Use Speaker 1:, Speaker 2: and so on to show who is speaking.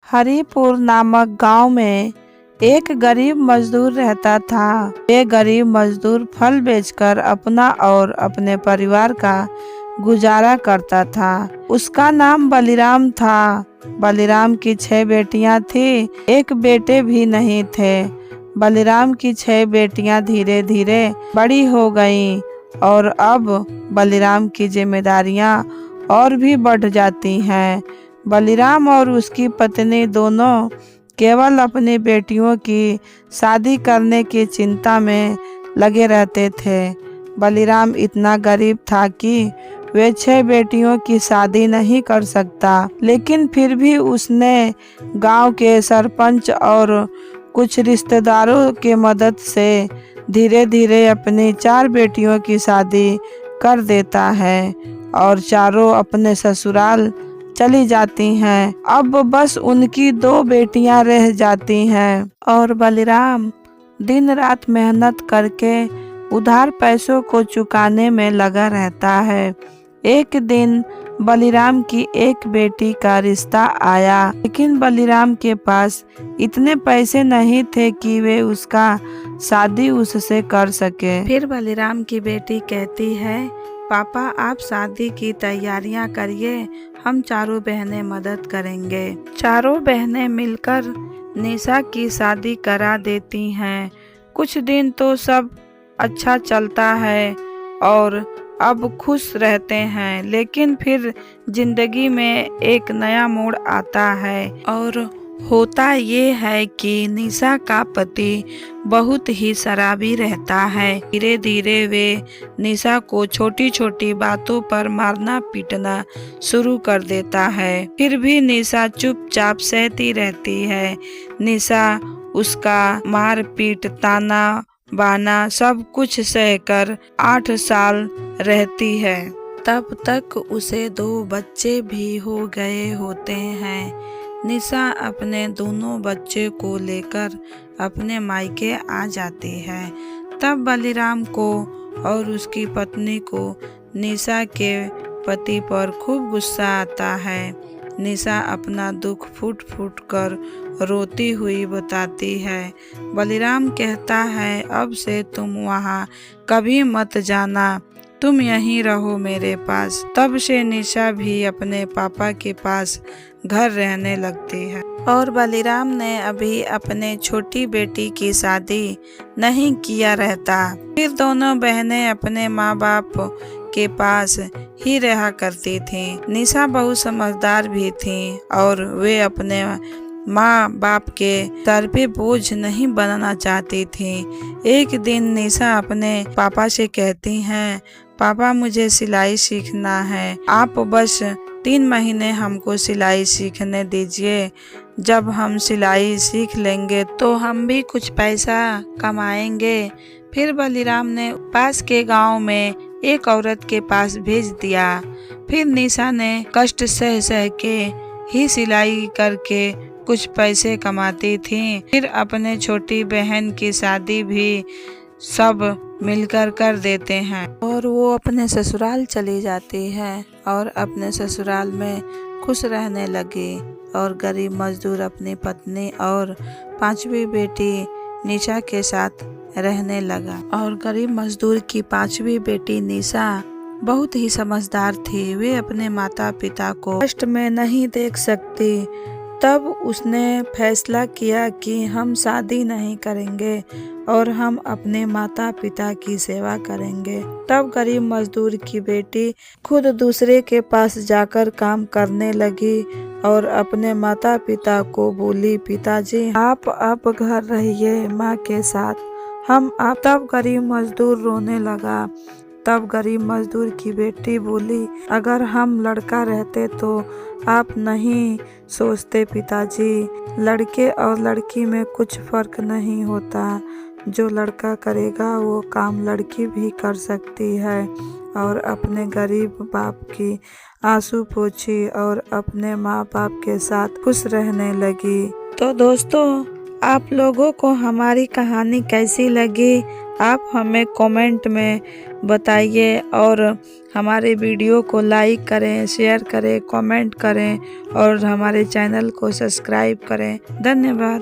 Speaker 1: हरिपुर नामक गांव में एक गरीब मजदूर रहता था। ये गरीब मजदूर फल बेचकर अपना और अपने परिवार का गुजारा करता था। उसका नाम बलिराम था। बलिराम की 6 बेटियां थी, एक बेटे भी नहीं थे। बलिराम की 6 बेटियां धीरे धीरे बड़ी हो गईं और अब बलिराम की जिम्मेदारियां और भी बढ़ जाती हैं। बलिराम और उसकी पत्नी दोनों केवल अपनी बेटियों की शादी करने की चिंता में लगे रहते थे। बलिराम इतना गरीब था कि वे 6 बेटियों की शादी नहीं कर सकता, लेकिन फिर भी उसने गांव के सरपंच और कुछ रिश्तेदारों के मदद से धीरे धीरे अपनी 4 बेटियों की शादी कर देता है और चारों अपने ससुराल चली जाती हैं। अब बस उनकी 2 बेटियां रह जाती हैं और बलिराम दिन रात मेहनत करके उधार पैसों को चुकाने में लगा रहता है। एक दिन बलिराम की एक बेटी का रिश्ता आया, लेकिन बलिराम के पास इतने पैसे नहीं थे कि वे उसका शादी उससे कर सके। फिर बलिराम की बेटी कहती है, पापा आप शादी की तैयारियां करिए, हम चारों बहनें मदद करेंगे। चारों बहनें मिलकर निशा की शादी करा देती हैं। कुछ दिन तो सब अच्छा चलता है और अब खुश रहते हैं, लेकिन फिर जिंदगी में एक नया मोड़ आता है और होता ये है कि निशा का पति बहुत ही शराबी रहता है। धीरे धीरे वे निशा को छोटी छोटी बातों पर मारना पीटना शुरू कर देता है। फिर भी निशा चुपचाप सहती रहती है। निशा उसका मार पीट ताना बाना सब कुछ सहकर 8 साल रहती है। तब तक उसे 2 बच्चे भी हो गए होते हैं। निशा अपने दोनों बच्चे को लेकर अपने मायके आ जाती है। तब बलिराम को और उसकी पत्नी को निशा के पति पर खूब गुस्सा आता है। निशा अपना दुख फूट फूट कर रोती हुई बताती है। बलिराम कहता है, अब से तुम वहाँ कभी मत जाना, तुम यहीं रहो मेरे पास। तब से निशा भी अपने पापा के पास घर रहने लगती है और बलिराम ने अभी अपने छोटी बेटी की शादी नहीं किया रहता। फिर दोनों बहनें अपने माँ बाप के पास ही रहा करती थीं। निशा बहुत समझदार भी थी और वे अपने माँ बाप के सर पे बोझ नहीं बनना चाहती थी। एक दिन निशा अपने पापा से कहती हैं, पापा मुझे सिलाई सीखना है, आप बस 3 महीने हमको सिलाई सीखने दीजिए। जब हम सिलाई सीख लेंगे तो हम भी कुछ पैसा कमाएंगे। फिर बलिराम ने पास के गांव में एक औरत के पास भेज दिया। फिर निशा ने कष्ट सह सह के ही सिलाई करके कुछ पैसे कमाती थी। फिर अपने छोटी बहन की शादी भी सब मिलकर कर देते हैं और वो अपने ससुराल चली जाती है और अपने ससुराल में खुश रहने लगी और गरीब मजदूर अपनी पत्नी और 5वीं बेटी निशा के साथ रहने लगा। और गरीब मजदूर की 5वीं बेटी निशा बहुत ही समझदार थी। वे अपने माता पिता को कष्ट में नहीं देख सकती। तब उसने फैसला किया कि हम शादी नहीं करेंगे और हम अपने माता पिता की सेवा करेंगे। तब गरीब मजदूर की बेटी खुद दूसरे के पास जाकर काम करने लगी और अपने माता पिता को बोली, पिताजी आप अब घर रहिए माँ के साथ, हम आप। तब गरीब मजदूर रोने लगा। तब गरीब मजदूर की बेटी बोली, अगर हम लड़का रहते तो आप नहीं सोचते पिताजी, लड़के और लड़की में कुछ फर्क नहीं होता, जो लड़का करेगा वो काम लड़की भी कर सकती है। और अपने गरीब बाप की आंसू पोंछी और अपने माँ बाप के साथ खुश रहने लगी। तो दोस्तों, आप लोगों को हमारी कहानी कैसी लगी आप हमें कमेंट में बताइए और हमारे वीडियो को लाइक करें, शेयर करें, कमेंट करें और हमारे चैनल को सब्सक्राइब करें। धन्यवाद।